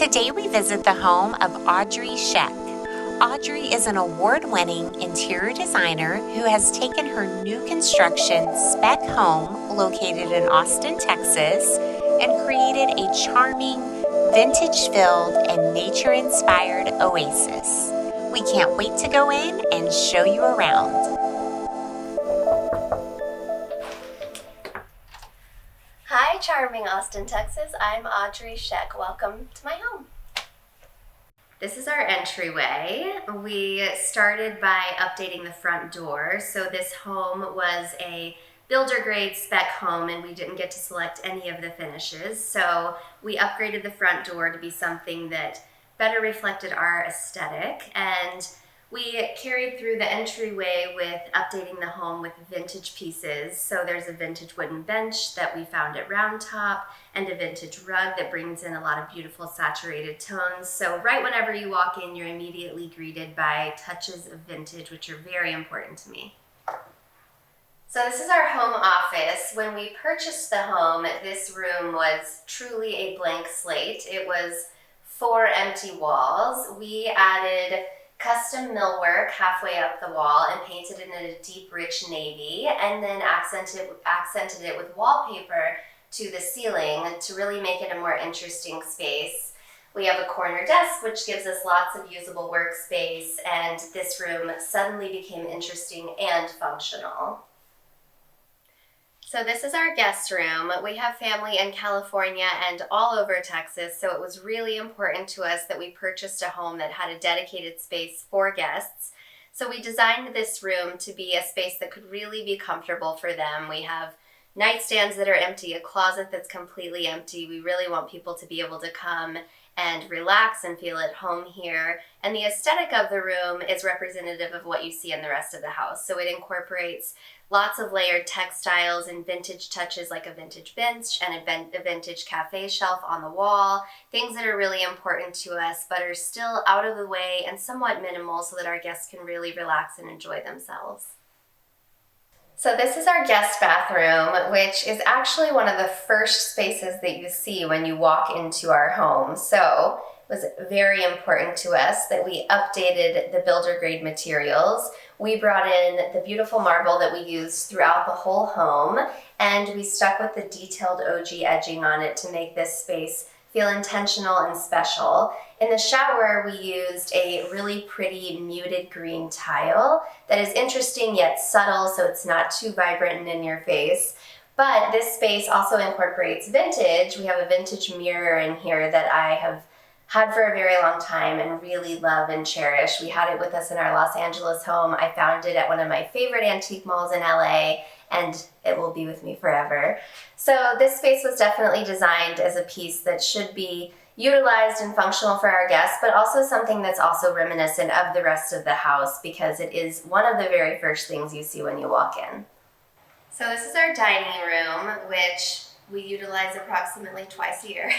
Today we visit the home of Audrey Scheck. Audrey is an award-winning interior designer who has taken her new construction spec home located in Austin, Texas, and created a charming, vintage-filled, and nature-inspired oasis. We can't wait to go in and show you around. Hi, charming Austin, Texas. I'm Audrey Scheck. Welcome to my home. This is our entryway. We started by updating the front door. So this home was a builder grade spec home and we didn't get to select any of the finishes. So we upgraded the front door to be something that better reflected our aesthetic, and we carried through the entryway with updating the home with vintage pieces. So there's a vintage wooden bench that we found at Round Top and a vintage rug that brings in a lot of beautiful saturated tones. So right whenever you walk in, you're immediately greeted by touches of vintage, which are very important to me. So this is our home office. When we purchased the home, this room was truly a blank slate. It was 4 empty walls. We added custom millwork halfway up the wall and painted it in a deep, rich navy, and then accented it with wallpaper to the ceiling to really make it a more interesting space. We have a corner desk, which gives us lots of usable workspace, and this room suddenly became interesting and functional. So this is our guest room. We have family in California and all over Texas, so it was really important to us that we purchased a home that had a dedicated space for guests. So we designed this room to be a space that could really be comfortable for them. We have nightstands that are empty, a closet that's completely empty. We really want people to be able to come and relax and feel at home here. And the aesthetic of the room is representative of what you see in the rest of the house. So it incorporates lots of layered textiles and vintage touches like a vintage bench and a vintage cafe shelf on the wall, things that are really important to us but are still out of the way and somewhat minimal so that our guests can really relax and enjoy themselves. So this is our guest bathroom, which is actually one of the first spaces that you see when you walk into our home. So it was very important to us that we updated the builder grade materials. We brought in the beautiful marble that we used throughout the whole home, and we stuck with the detailed OG edging on it to make this space feel intentional and special. In the shower, we used a really pretty muted green tile that is interesting yet subtle, so it's not too vibrant and in your face. But this space also incorporates vintage. We have a vintage mirror in here that I have had for a very long time and really love and cherish. We had it with us in our Los Angeles home. I found it at one of my favorite antique malls in LA, and it will be with me forever. So this space was definitely designed as a piece that should be utilized and functional for our guests, but also something that's also reminiscent of the rest of the house because it is one of the very first things you see when you walk in. So this is our dining room, which we utilize approximately twice a year.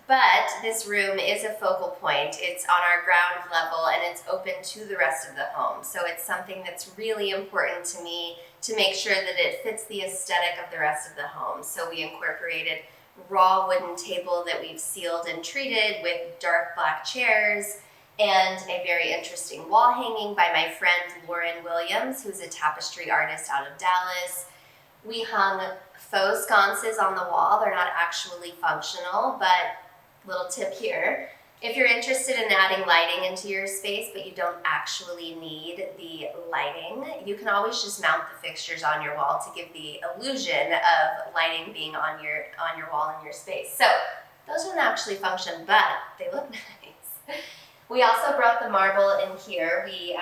But this room is a focal point. It's on our ground level and it's open to the rest of the home. So it's something that's really important to me to make sure that it fits the aesthetic of the rest of the home. So we incorporated raw wooden table that we've sealed and treated with dark black chairs and a very interesting wall hanging by my friend Lauren Williams, who's a tapestry artist out of Dallas. We hung faux sconces on the wall. They're not actually functional, but little tip here. If you're interested in adding lighting into your space, but you don't actually need the lighting, you can always just mount the fixtures on your wall to give the illusion of lighting being on your wall in your space. So those don't actually function, but they look nice. We also brought the marble in here. We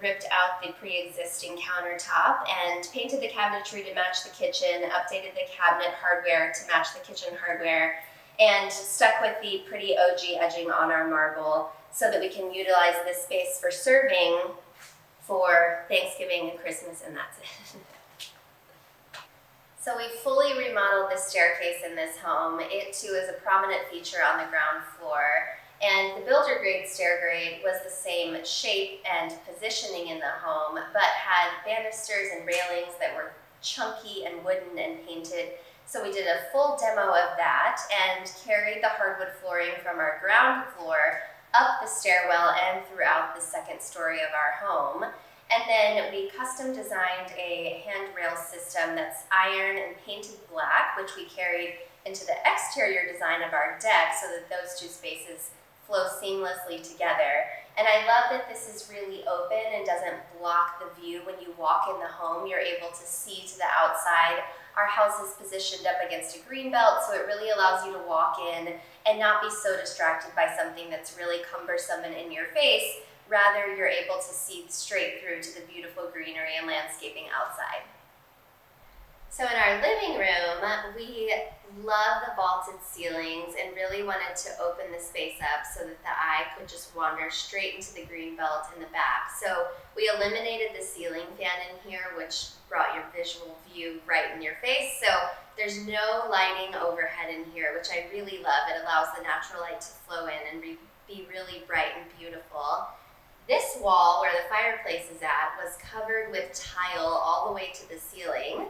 ripped out the pre-existing countertop and painted the cabinetry to match the kitchen, updated the cabinet hardware to match the kitchen hardware, and stuck with the pretty OG edging on our marble so that we can utilize this space for serving for Thanksgiving and Christmas, and that's it. So we fully remodeled the staircase in this home. It too is a prominent feature on the ground floor. And the builder grade stair grade was the same shape and positioning in the home, but had banisters and railings that were chunky and wooden and painted So we did a full demo of that and carried the hardwood flooring from our ground floor up the stairwell and throughout the second story of our home. And then we custom designed a handrail system that's iron and painted black, which we carried into the exterior design of our deck so that those two spaces flow seamlessly together. And I love that this is really open and doesn't block the view. When you walk in the home, you're able to see to the outside. Our house is positioned up against a green belt, so it really allows you to walk in and not be so distracted by something that's really cumbersome and in your face. Rather, you're able to see straight through to the beautiful greenery and landscaping outside. So in our living room, we love the vaulted ceilings and really wanted to open the space up so that the eye could just wander straight into the green belt in the back. So we eliminated the ceiling fan in here, which brought your visual view right in your face. So there's no lighting overhead in here, which I really love. It allows the natural light to flow in and be really bright and beautiful. This wall, where the fireplace is at, was covered with tile all the way to the ceiling.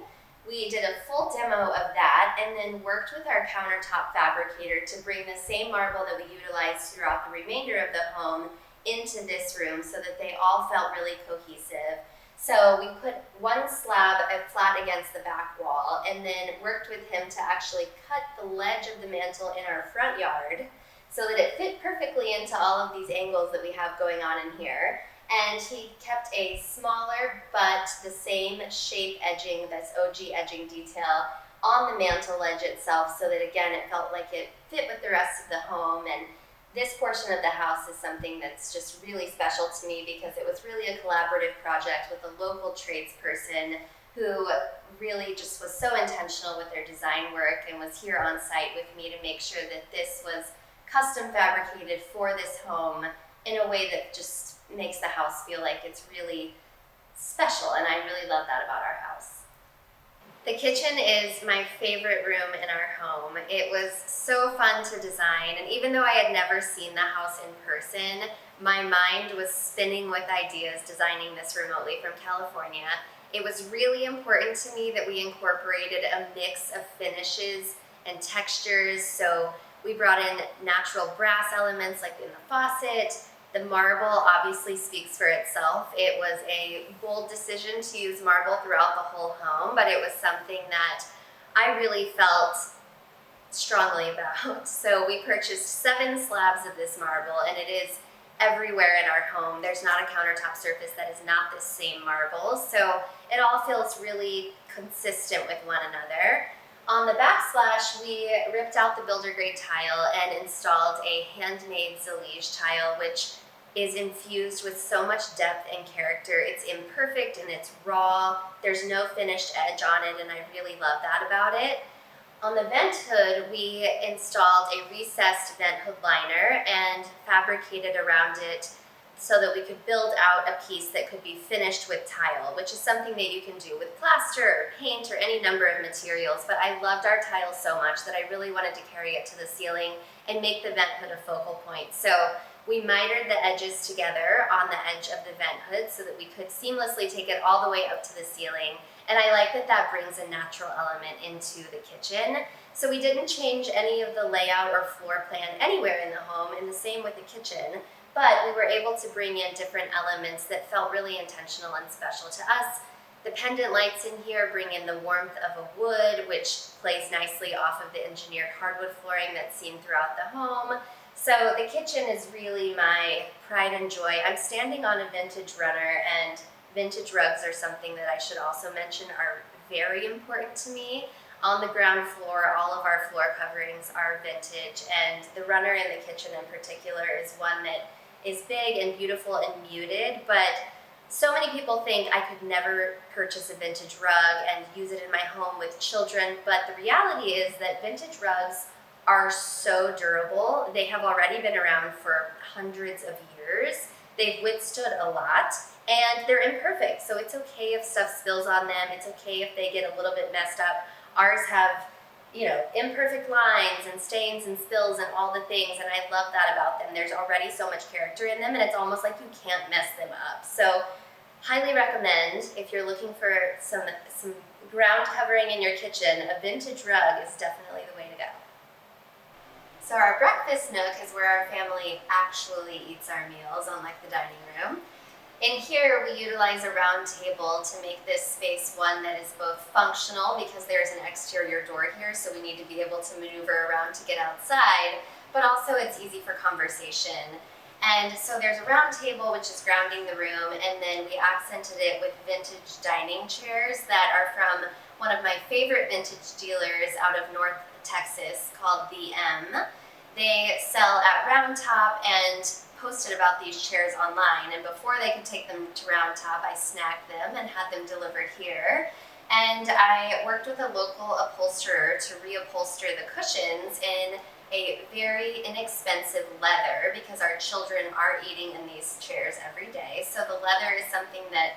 We did a full demo of that and then worked with our countertop fabricator to bring the same marble that we utilized throughout the remainder of the home into this room so that they all felt really cohesive. So we put one slab flat against the back wall and then worked with him to actually cut the ledge of the mantle in our front yard so that it fit perfectly into all of these angles that we have going on in here. And he kept a smaller but the same shape edging, that's OG edging detail, on the mantle ledge itself so that again it felt like it fit with the rest of the home. And this portion of the house is something that's just really special to me because it was really a collaborative project with a local tradesperson who really just was so intentional with their design work and was here on site with me to make sure that this was custom fabricated for this home in a way that just makes the house feel like it's really special, and I really love that about our house. The kitchen is my favorite room in our home. It was so fun to design, and even though I had never seen the house in person, my mind was spinning with ideas designing this remotely from California. It was really important to me that we incorporated a mix of finishes and textures, so we brought in natural brass elements like in the faucet. The marble obviously speaks for itself. It was a bold decision to use marble throughout the whole home, but it was something that I really felt strongly about. So we purchased 7 slabs of this marble, and it is everywhere in our home. There's not a countertop surface that is not the same marble, so it all feels really consistent with one another. On the backsplash, we ripped out the builder grade tile and installed a handmade Zalige tile, which is infused with so much depth and character. It's imperfect and it's raw. There's no finished edge on it, and I really love that about it. On the vent hood, we installed a recessed vent hood liner and fabricated around it so that we could build out a piece that could be finished with tile, which is something that you can do with plaster or paint or any number of materials. But I loved our tile so much that I really wanted to carry it to the ceiling and make the vent hood a focal point. So we mitered the edges together on the edge of the vent hood so that we could seamlessly take it all the way up to the ceiling. And I like that that brings a natural element into the kitchen. So we didn't change any of the layout or floor plan anywhere in the home, and the same with the kitchen. But we were able to bring in different elements that felt really intentional and special to us. The pendant lights in here bring in the warmth of a wood, which plays nicely off of the engineered hardwood flooring that's seen throughout the home. So the kitchen is really my pride and joy. I'm standing on a vintage runner, and vintage rugs are something that I should also mention are very important to me. On the ground floor, all of our floor coverings are vintage, and the runner in the kitchen in particular is one that is big and beautiful and muted, but so many people think I could never purchase a vintage rug and use it in my home with children, but the reality is that vintage rugs are so durable. They have already been around for hundreds of years. They've withstood a lot, and they're imperfect, so it's okay if stuff spills on them. It's okay if they get a little bit messed up. Ours have, imperfect lines and stains and spills and all the things, and I love that about them. There's already so much character in them, and it's almost like you can't mess them up. So highly recommend if you're looking for some ground covering in your kitchen, a vintage rug is definitely the way to go. So our breakfast nook is where our family actually eats our meals, unlike the dining room. In here, we utilize a round table to make this space one that is both functional, because there's an exterior door here, so we need to be able to maneuver around to get outside, but also it's easy for conversation. And so there's a round table, which is grounding the room, and then we accented it with vintage dining chairs that are from one of my favorite vintage dealers out of North Texas called The M. They sell at Round Top and posted about these chairs online, and before they could take them to Round Top, I snagged them and had them delivered here. And I worked with a local upholsterer to reupholster the cushions in a very inexpensive leather, because our children are eating in these chairs every day. So the leather is something that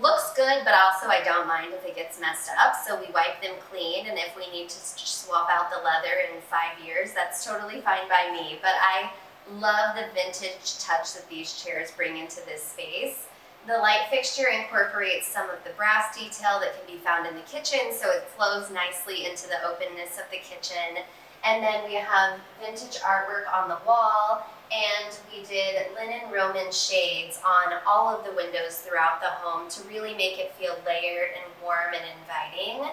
looks good, but also I don't mind if it gets messed up. So we wipe them clean, and if we need to swap out the leather in 5 years, that's totally fine by me. But I love the vintage touch that these chairs bring into this space. The light fixture incorporates some of the brass detail that can be found in the kitchen, so it flows nicely into the openness of the kitchen. And then we have vintage artwork on the wall, and we did linen Roman shades on all of the windows throughout the home to really make it feel layered and warm and inviting.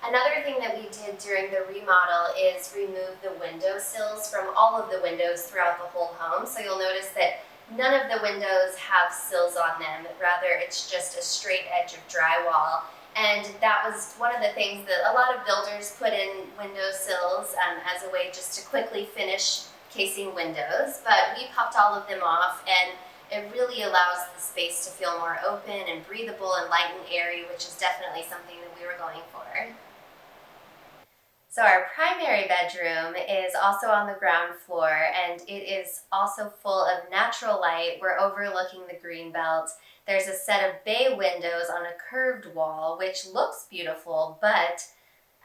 Another thing that we did during the remodel is remove the window sills from all of the windows throughout the whole home. So you'll notice that none of the windows have sills on them. Rather, it's just a straight edge of drywall. And that was one of the things that a lot of builders put in window sills as a way just to quickly finish casing windows. But we popped all of them off, and it really allows the space to feel more open and breathable and light and airy, which is definitely something that we were going for. So our primary bedroom is also on the ground floor, and it is also full of natural light. We're overlooking the green belt. There's a set of bay windows on a curved wall, which looks beautiful, but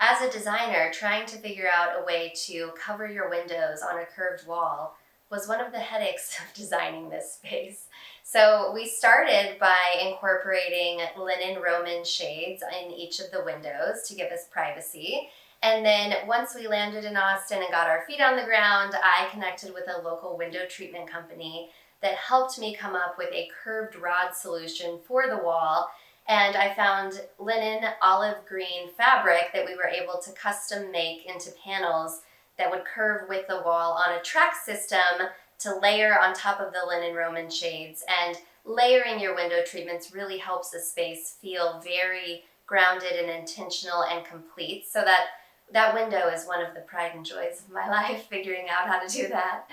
as a designer, trying to figure out a way to cover your windows on a curved wall was one of the headaches of designing this space. So we started by incorporating linen Roman shades in each of the windows to give us privacy. And then once we landed in Austin and got our feet on the ground, I connected with a local window treatment company that helped me come up with a curved rod solution for the wall. And I found linen olive green fabric that we were able to custom make into panels that would curve with the wall on a track system to layer on top of the linen Roman shades. And layering your window treatments really helps the space feel very grounded and intentional and complete. So that window is one of the pride and joys of my life, figuring out how to do that.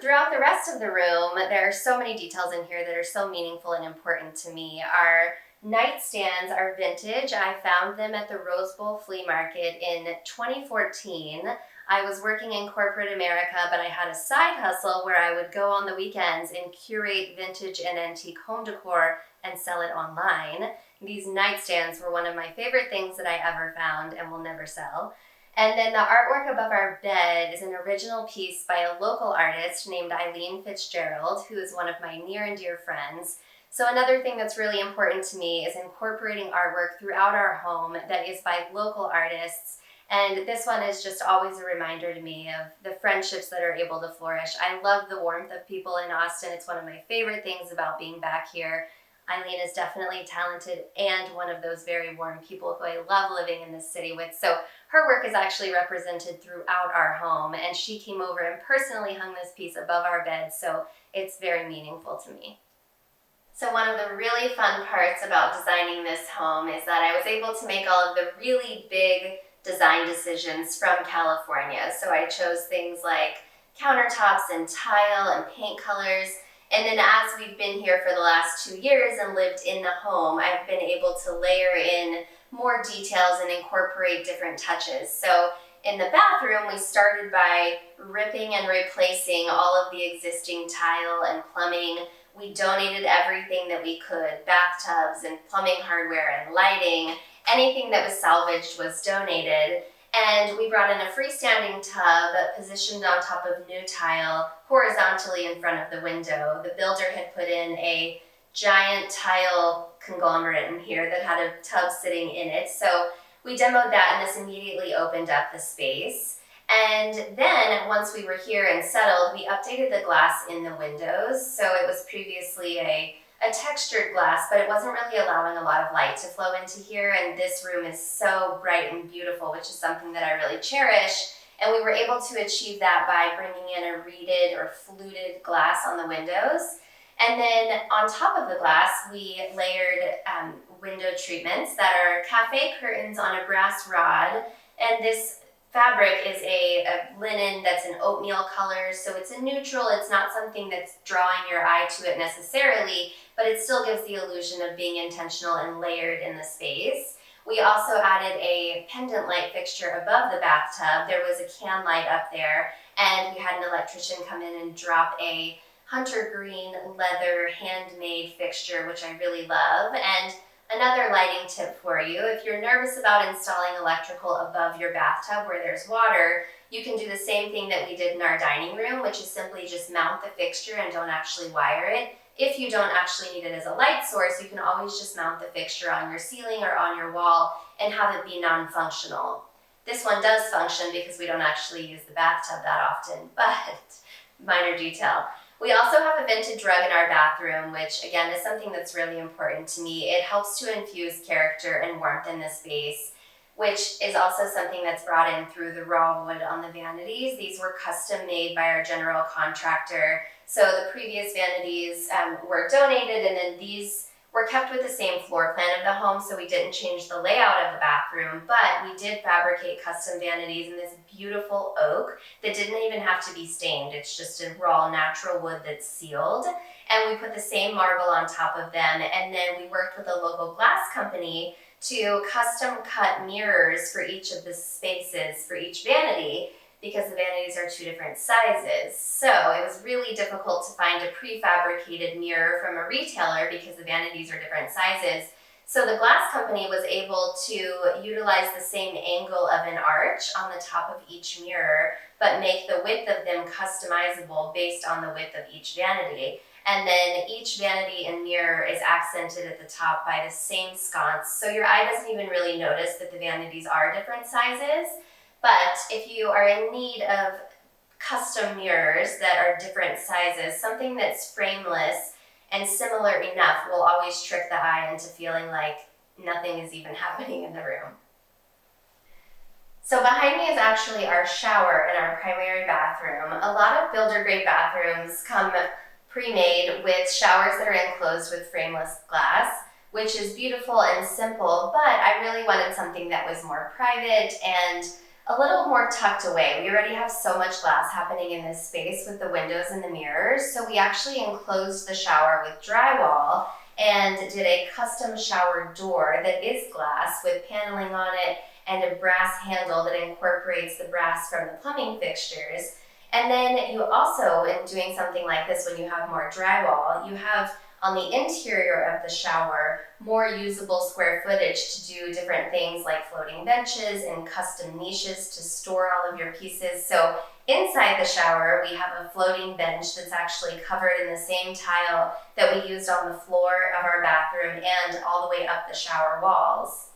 Throughout the rest of the room, there are so many details in here that are so meaningful and important to me. Our nightstands are vintage. I found them at the Rose Bowl Flea Market in 2014. I was working in corporate America, but I had a side hustle where I would go on the weekends and curate vintage and antique home decor and sell it online. These nightstands were one of my favorite things that I ever found and will never sell. And then the artwork above our bed is an original piece by a local artist named Eileen Fitzgerald, who is one of my near and dear friends. So another thing that's really important to me is incorporating artwork throughout our home that is by local artists. And this one is just always a reminder to me of the friendships that are able to flourish. I love the warmth of people in Austin. It's one of my favorite things about being back here. Eileen is definitely talented and one of those very warm people who I love living in this city with. So her work is actually represented throughout our home, and she came over and personally hung this piece above our bed, so it's very meaningful to me. So one of the really fun parts about designing this home is that I was able to make all of the really big design decisions from California. So I chose things like countertops and tile and paint colors. And then as we've been here for the last 2 years and lived in the home, I've been able to layer in more details and incorporate different touches. So in the bathroom, we started by ripping and replacing all of the existing tile and plumbing. We donated everything that we could, bathtubs and plumbing hardware and lighting. Anything that was salvaged was donated. And we brought in a freestanding tub positioned on top of new tile horizontally in front of the window. The builder had put in a giant tile conglomerate in here that had a tub sitting in it. So we demoed that, and this immediately opened up the space. And then once we were here and settled, we updated the glass in the windows. So it was previously a textured glass, but it wasn't really allowing a lot of light to flow into here. And this room is so bright and beautiful, which is something that I really cherish. And we were able to achieve that by bringing in a reeded or fluted glass on the windows. And then on top of the glass, we layered window treatments that are cafe curtains on a brass rod. And this fabric is a linen that's an oatmeal color, so it's a neutral. It's not something that's drawing your eye to it necessarily, but it still gives the illusion of being intentional and layered in the space. We also added a pendant light fixture above the bathtub. There was a can light up there, and we had an electrician come in and drop a hunter green leather handmade fixture, which I really love. And another lighting tip for you, if you're nervous about installing electrical above your bathtub where there's water, you can do the same thing that we did in our dining room, which is simply just mount the fixture and don't actually wire it. If you don't actually need it as a light source, you can always just mount the fixture on your ceiling or on your wall and have it be non-functional. This one does function because we don't actually use the bathtub that often, but minor detail. We also have a vintage rug in our bathroom, which again is something that's really important to me. It helps to infuse character and warmth in the space, which is also something that's brought in through the raw wood on the vanities. These were custom made by our general contractor. So the previous vanities were donated, and then these were kept with the same floor plan of the home, so we didn't change the layout of the bathroom, but we did fabricate custom vanities in this beautiful oak that didn't even have to be stained. It's just a raw natural wood that's sealed, and we put the same marble on top of them, and then we worked with a local glass company to custom cut mirrors for each of the spaces for each vanity, because the vanities are two different sizes. So it was really difficult to find a prefabricated mirror from a retailer because the vanities are different sizes. So the glass company was able to utilize the same angle of an arch on the top of each mirror, but make the width of them customizable based on the width of each vanity. And then each vanity and mirror is accented at the top by the same sconce. So your eye doesn't even really notice that the vanities are different sizes. But if you are in need of custom mirrors that are different sizes, something that's frameless and similar enough will always trick the eye into feeling like nothing is even happening in the room. So behind me is actually our shower in our primary bathroom. A lot of builder-grade bathrooms come pre-made with showers that are enclosed with frameless glass, which is beautiful and simple, but I really wanted something that was more private and a little more tucked away. We already have so much glass happening in this space with the windows and the mirrors, so we actually enclosed the shower with drywall and did a custom shower door that is glass with paneling on it and a brass handle that incorporates the brass from the plumbing fixtures. And then you also, in doing something like this, when you have more drywall, you have on the interior of the shower more usable square footage to do different things like floating benches and custom niches to store all of your pieces. So inside the shower, we have a floating bench that's actually covered in the same tile that we used on the floor of our bathroom and all the way up the shower walls.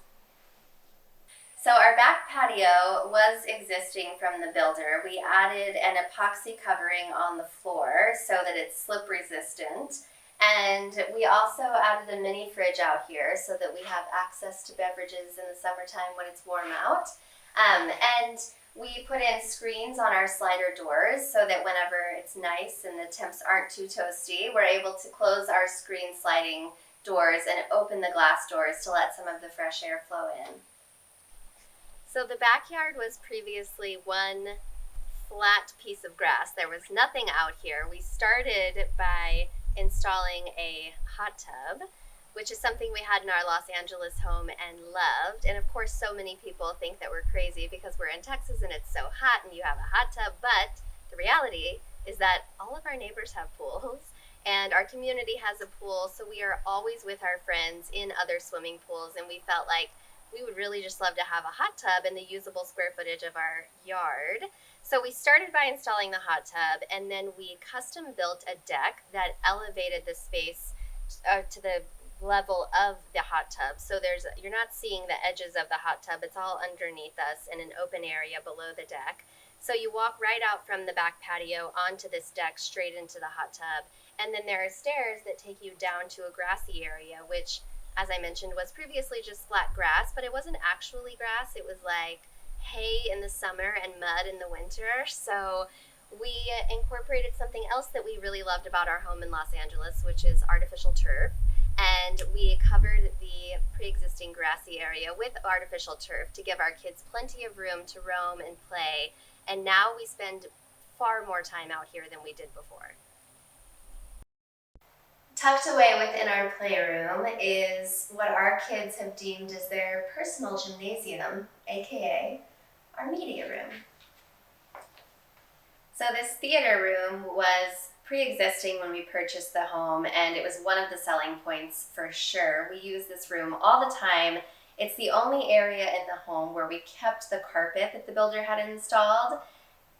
So our back patio was existing from the builder. We added an epoxy covering on the floor so that it's slip resistant. And we also added a mini fridge out here so that we have access to beverages in the summertime when it's warm out. And we put in screens on our slider doors so that whenever it's nice and the temps aren't too toasty, we're able to close our screen sliding doors and open the glass doors to let some of the fresh air flow in. So the backyard was previously one flat piece of grass. There was nothing out here. We started by installing a hot tub, which is something we had in our Los Angeles home and loved. And of course, so many people think that we're crazy because we're in Texas and it's so hot and you have a hot tub. But the reality is that all of our neighbors have pools and our community has a pool. So we are always with our friends in other swimming pools. And we felt like we would really just love to have a hot tub in the usable square footage of our yard. So we started by installing the hot tub, and then we custom built a deck that elevated the space to the level of the hot tub. So you're not seeing the edges of the hot tub. It's all underneath us in an open area below the deck. So you walk right out from the back patio onto this deck straight into the hot tub. And then there are stairs that take you down to a grassy area, which, as I mentioned, was previously just flat grass, but it wasn't actually grass. It was like hay in the summer and mud in the winter. So we incorporated something else that we really loved about our home in Los Angeles, which is artificial turf. And we covered the pre-existing grassy area with artificial turf to give our kids plenty of room to roam and play. And now we spend far more time out here than we did before. Tucked away within our playroom is what our kids have deemed as their personal gymnasium, aka our media room. So this theater room was pre-existing when we purchased the home, and it was one of the selling points for sure. We use this room all the time. It's the only area in the home where we kept the carpet that the builder had installed.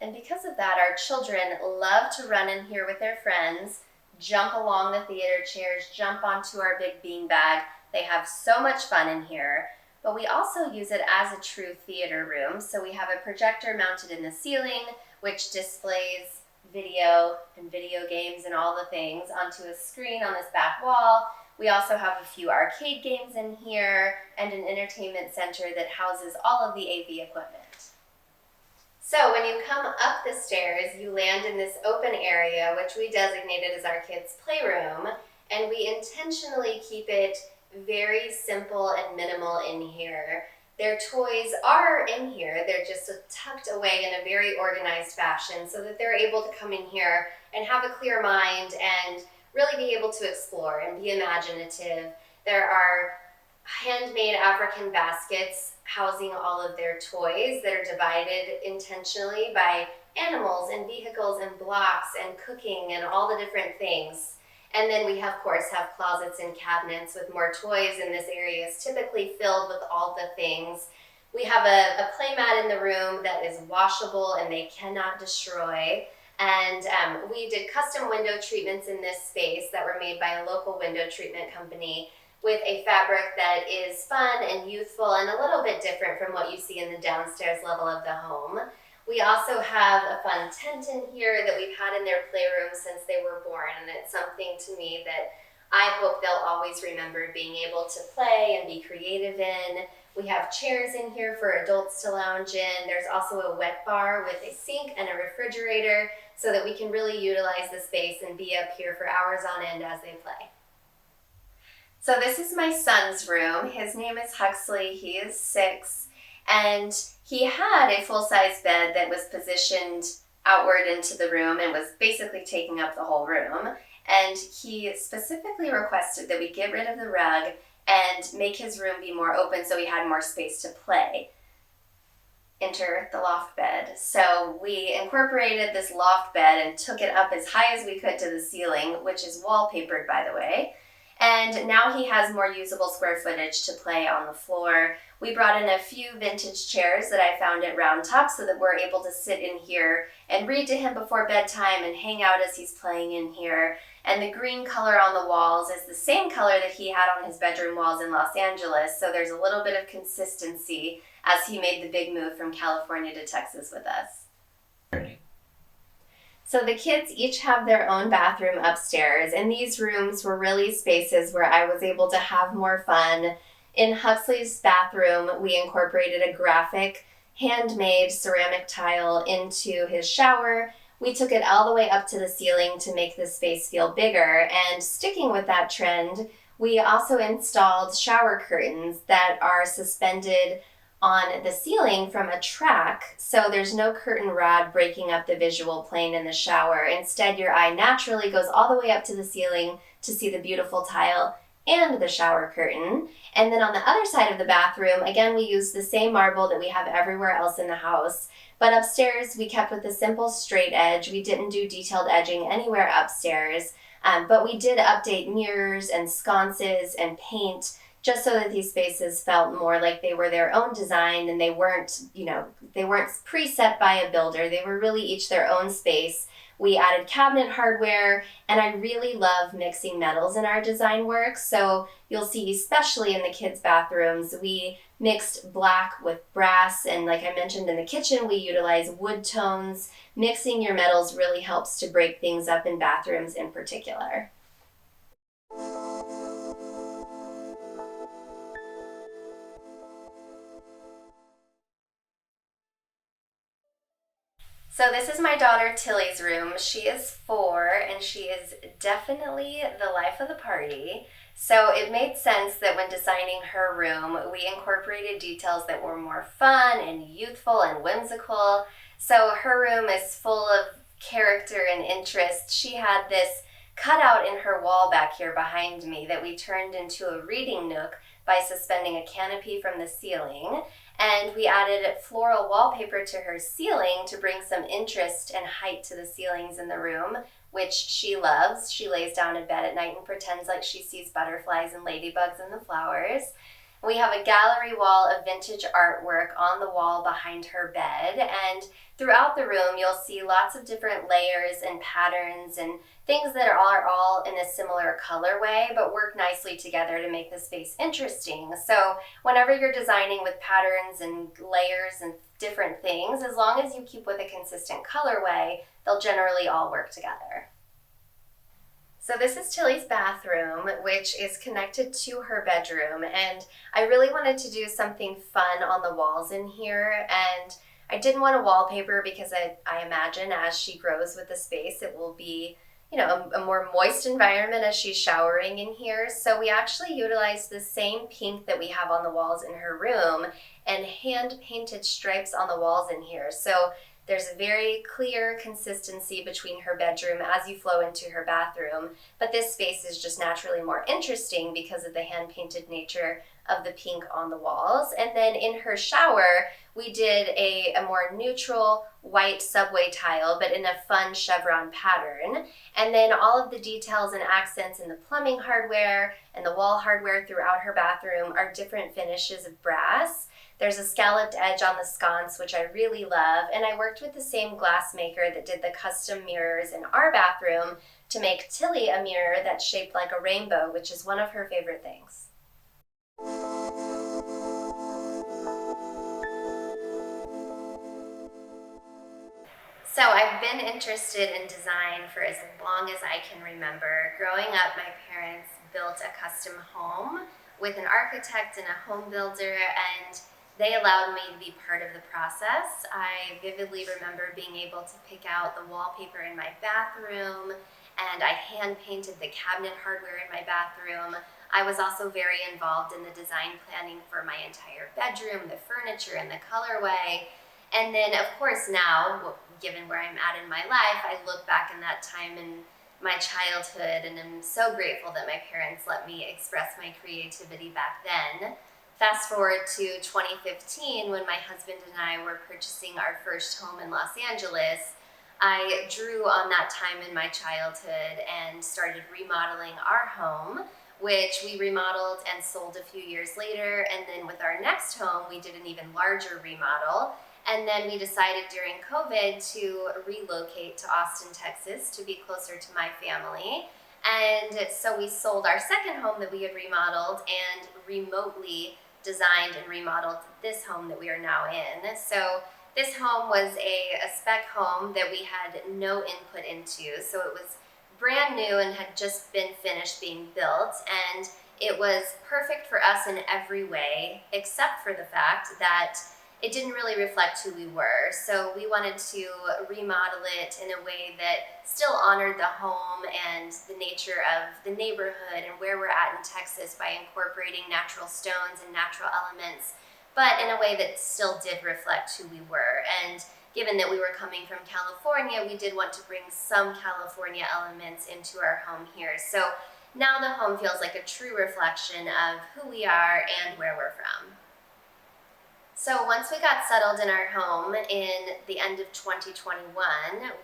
And because of that, our children love to run in here with their friends, jump along the theater chairs, jump onto our big beanbag. They have so much fun in here. But we also use it as a true theater room. So we have a projector mounted in the ceiling, which displays video and video games and all the things onto a screen on this back wall. We also have a few arcade games in here and an entertainment center that houses all of the AV equipment. So when you come up the stairs, you land in this open area, which we designated as our kids' playroom, and we intentionally keep it very simple and minimal in here. Their toys are in here, they're just tucked away in a very organized fashion so that they're able to come in here and have a clear mind and really be able to explore and be imaginative. There are handmade African baskets housing all of their toys that are divided intentionally by animals and vehicles and blocks and cooking and all the different things. And then we, of course, have closets and cabinets with more toys, and this area is typically filled with all the things. We have a play mat in the room that is washable and they cannot destroy. And we did custom window treatments in this space that were made by a local window treatment company with a fabric that is fun and youthful and a little bit different from what you see in the downstairs level of the home. We also have a fun tent in here that we've had in their playroom since they were born, and it's something to me that I hope they'll always remember being able to play and be creative in. We have chairs in here for adults to lounge in. There's also a wet bar with a sink and a refrigerator so that we can really utilize the space and be up here for hours on end as they play. So this is my son's room. His name is Huxley. He is 6. And he had a full-size bed that was positioned outward into the room and was basically taking up the whole room. And he specifically requested that we get rid of the rug and make his room be more open so he had more space to play. Enter the loft bed. So we incorporated this loft bed and took it up as high as we could to the ceiling, which is wallpapered, by the way. And now he has more usable square footage to play on the floor. We brought in a few vintage chairs that I found at Round Top so that we're able to sit in here and read to him before bedtime and hang out as he's playing in here. And the green color on the walls is the same color that he had on his bedroom walls in Los Angeles, so there's a little bit of consistency as he made the big move from California to Texas with us. So the kids each have their own bathroom upstairs, and these rooms were really spaces where I was able to have more fun. In Huxley's bathroom, we incorporated a graphic, handmade ceramic tile into his shower. We took it all the way up to the ceiling to make the space feel bigger, and sticking with that trend, we also installed shower curtains that are suspended on the ceiling from a track, so there's no curtain rod breaking up the visual plane in the shower. Instead, your eye naturally goes all the way up to the ceiling to see the beautiful tile and the shower curtain. And then on the other side of the bathroom, again, we used the same marble that we have everywhere else in the house, but upstairs we kept with a simple straight edge. We didn't do detailed edging anywhere upstairs, but we did update mirrors and sconces and paint just so that these spaces felt more like they were their own design and they weren't, they weren't preset by a builder. They were really each their own space. We added cabinet hardware, and I really love mixing metals in our design work. So you'll see, especially in the kids' bathrooms, we mixed black with brass, and like I mentioned in the kitchen, we utilize wood tones. Mixing your metals really helps to break things up in bathrooms in particular. So this is my daughter Tilly's room. She is 4 and she is definitely the life of the party. So it made sense that when designing her room, we incorporated details that were more fun and youthful and whimsical. So her room is full of character and interest. She had this cutout in her wall back here behind me that we turned into a reading nook by suspending a canopy from the ceiling. And we added floral wallpaper to her ceiling to bring some interest and height to the ceilings in the room, which she loves. She lays down in bed at night and pretends like she sees butterflies and ladybugs in the flowers. We have a gallery wall of vintage artwork on the wall behind her bed, and throughout the room you'll see lots of different layers and patterns and things that are all in a similar colorway but work nicely together to make the space interesting. So whenever you're designing with patterns and layers and different things, as long as you keep with a consistent colorway, they'll generally all work together. So this is Tilly's bathroom, which is connected to her bedroom, and I really wanted to do something fun on the walls in here, and I didn't want a wallpaper because I imagine as she grows with the space it will be a more moist environment as she's showering in here. So we actually utilized the same pink that we have on the walls in her room and hand painted stripes on the walls in here. So there's a very clear consistency between her bedroom as you flow into her bathroom, but this space is just naturally more interesting because of the hand-painted nature of the pink on the walls. And then in her shower, we did a more neutral white subway tile, but in a fun chevron pattern. And then all of the details and accents in the plumbing hardware and the wall hardware throughout her bathroom are different finishes of brass. There's a scalloped edge on the sconce, which I really love, and I worked with the same glass maker that did the custom mirrors in our bathroom to make Tilly a mirror that's shaped like a rainbow, which is one of her favorite things. So I've been interested in design for as long as I can remember. Growing up, my parents built a custom home with an architect and a home builder, and they allowed me to be part of the process. I vividly remember being able to pick out the wallpaper in my bathroom, and I hand painted the cabinet hardware in my bathroom. I was also very involved in the design planning for my entire bedroom, the furniture, and the colorway. And then, of course, now, given where I'm at in my life, I look back in that time in my childhood, and I'm so grateful that my parents let me express my creativity back then. Fast forward to 2015, when my husband and I were purchasing our first home in Los Angeles. I drew on that time in my childhood and started remodeling our home, which we remodeled and sold a few years later. And then with our next home, we did an even larger remodel. And then we decided during COVID to relocate to Austin, Texas to be closer to my family. And so we sold our second home that we had remodeled and remotely designed and remodeled this home that we are now in. So this home was a spec home that we had no input into. So it was brand new and had just been finished being built. And it was perfect for us in every way, except for the fact that it didn't really reflect who we were. So we wanted to remodel it in a way that still honored the home and the nature of the neighborhood and where we're at in Texas by incorporating natural stones and natural elements, but in a way that still did reflect who we were. And given that we were coming from California, we did want to bring some California elements into our home here. So now the home feels like a true reflection of who we are and where we're from. So once we got settled in our home in the end of 2021,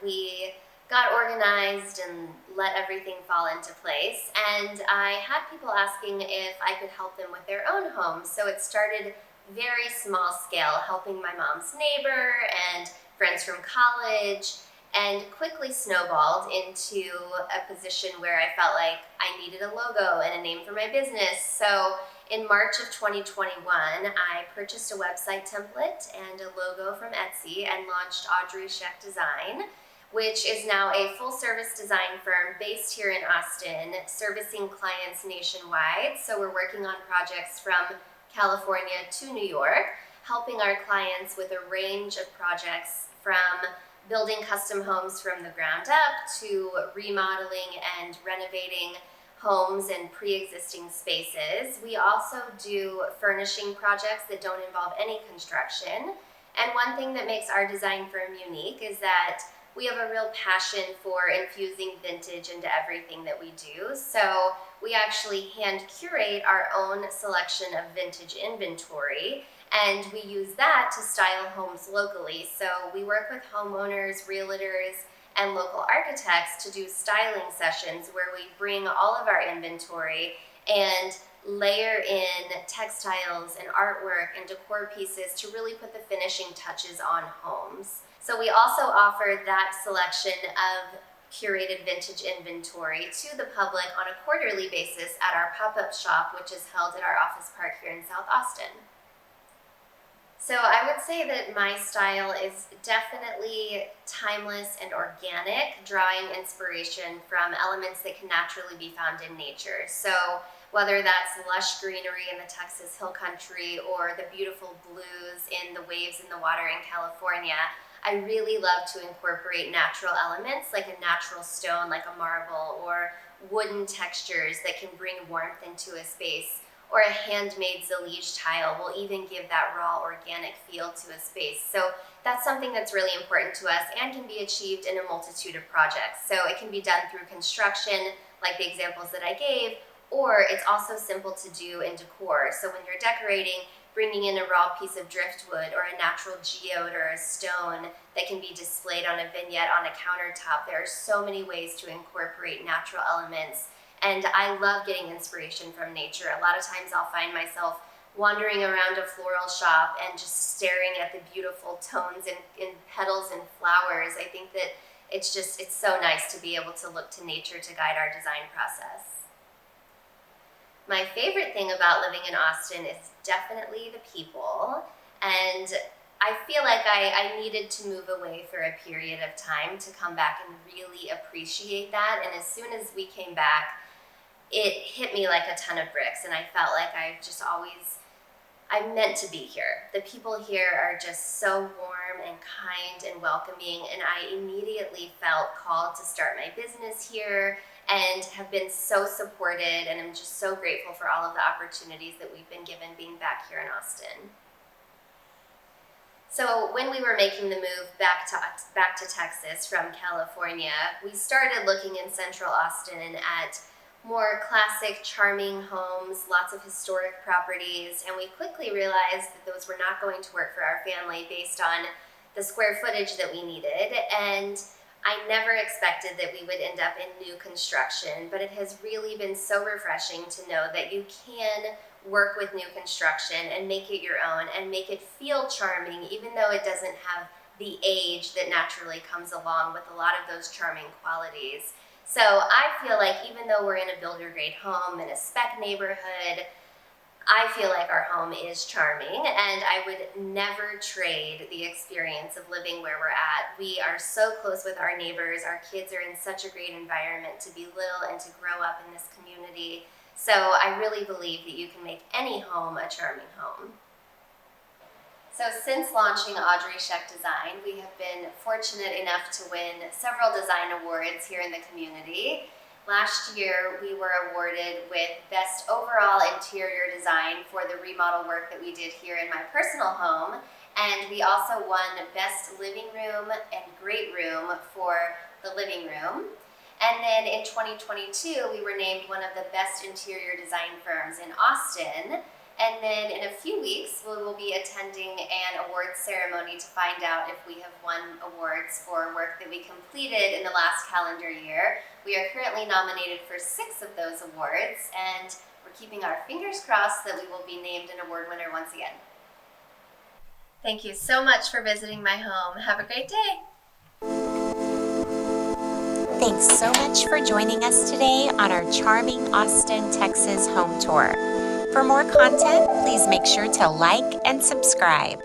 we got organized and let everything fall into place. And I had people asking if I could help them with their own homes. So it started very small scale, helping my mom's neighbor and friends from college, and quickly snowballed into a position where I felt like I needed a logo and a name for my business. So in March of 2021, I purchased a website template and a logo from Etsy and launched Audrey Scheck Design, which is now a full-service design firm based here in Austin, servicing clients nationwide. So we're working on projects from California to New York, helping our clients with a range of projects from building custom homes from the ground up to remodeling and renovating homes and pre-existing spaces. We also do furnishing projects that don't involve any construction. And one thing that makes our design firm unique is that we have a real passion for infusing vintage into everything that we do. So we actually hand curate our own selection of vintage inventory, and we use that to style homes locally. So we work with homeowners, realtors, and local architects to do styling sessions where we bring all of our inventory and layer in textiles and artwork and decor pieces to really put the finishing touches on homes. So we also offer that selection of curated vintage inventory to the public on a quarterly basis at our pop-up shop, which is held at our office park here in South Austin. So I would say that my style is definitely timeless and organic, drawing inspiration from elements that can naturally be found in nature. So whether that's lush greenery in the Texas Hill Country or the beautiful blues in the waves in the water in California, I really love to incorporate natural elements like a natural stone, like a marble, or wooden textures that can bring warmth into a space, or a handmade Zalige tile will even give that raw organic feel to a space. So that's something that's really important to us and can be achieved in a multitude of projects. So it can be done through construction, like the examples that I gave, or it's also simple to do in decor. So when you're decorating, bringing in a raw piece of driftwood or a natural geode or a stone that can be displayed on a vignette on a countertop. There are so many ways to incorporate natural elements, and I love getting inspiration from nature. A lot of times I'll find myself wandering around a floral shop and just staring at the beautiful tones in petals and flowers. I think that it's so nice to be able to look to nature to guide our design process. My favorite thing about living in Austin is definitely the people, and I feel like I needed to move away for a period of time to come back and really appreciate that. And as soon as we came back, it hit me like a ton of bricks, and I felt like I'm meant to be here. The people here are just so warm and kind and welcoming, and I immediately felt called to start my business here and have been so supported, and I'm just so grateful for all of the opportunities that we've been given being back here in Austin. So when we were making the move back to Texas from California, we started looking in Central Austin at more classic, charming homes, lots of historic properties, and we quickly realized that those were not going to work for our family based on the square footage that we needed. And I never expected that we would end up in new construction, but it has really been so refreshing to know that you can work with new construction and make it your own and make it feel charming, even though it doesn't have the age that naturally comes along with a lot of those charming qualities. So I feel like even though we're in a builder grade home in a spec neighborhood, I feel like our home is charming, and I would never trade the experience of living where we're at. We are so close with our neighbors. Our kids are in such a great environment to be little and to grow up in this community. So I really believe that you can make any home a charming home. So since launching Audrey Scheck Design, we have been fortunate enough to win several design awards here in the community. Last year, we were awarded with Best Overall Interior Design for the remodel work that we did here in my personal home, and we also won Best Living Room and Great Room for the living room. And then in 2022, we were named one of the best interior design firms in Austin, And then in a few weeks, we will be attending an awards ceremony to find out if we have won awards for work that we completed in the last calendar year. We are currently nominated for 6 of those awards, and we're keeping our fingers crossed that we will be named an award winner once again. Thank you so much for visiting my home. Have a great day. Thanks so much for joining us today on our charming Austin, Texas home tour. For more content, please make sure to like and subscribe.